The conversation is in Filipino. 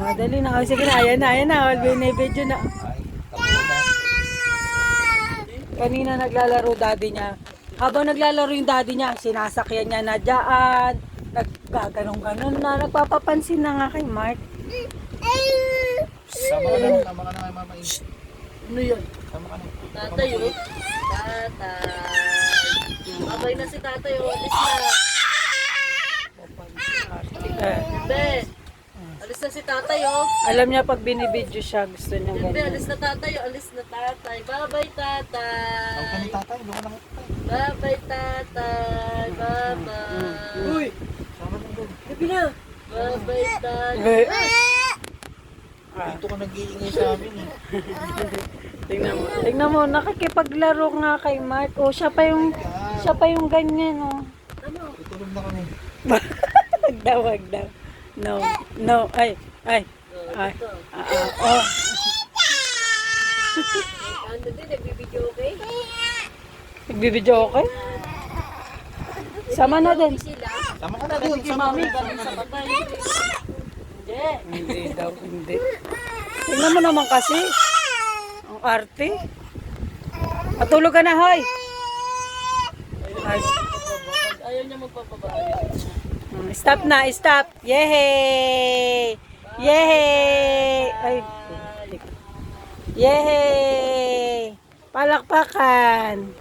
Dali na. Oh, sige na, ayan na. Binibidyo na. Kanina naglalaro daddy niya. Habang naglalaro yung daddy niya, sinasakyan niya na dyan. Naggaganong-ganon na. Nagpapapansin na nga kay Mark. Tama ka na kay Mama Ing. Ano yun? Tama ka na. Tatay, oh. Tatay. Babay na si tatay, oh. Alis na. Be. Alis na si tatay, oh. Alam niya pag binibidyo siya, gusto niya Be, ganyan. alis na tatay, oh. Alis na tatay. Babay, tatay. Tawag ka ni tatay. Doon ka na tatay. Babay, tatay. Babay. Uy! Sama na doon. Gabi na. Babay, tatay. Dito ka nag-iingay sa amin eh. Tingnan mo. Tingnan mo, nakikipaglaro nga kay Mark. Oh, siya pa yung ganyan, oh. Tutulog na kami. Wag daw. No. Ay. Oh. Ano din, nagbibidyo, okay? Nagbibidyo okay? Sama na din. Sila. Tama ka na doon. Sama ka na. Sa patay. Hindi. Hindi daw, hindi. Tingnan mo naman kasi. Ang arte. Matulog ka na, hoy. Ay. Ayaw niya magpapabahay. Stop na, stop. Yehey! Yehey! Ay. Yehey! Palakpakan.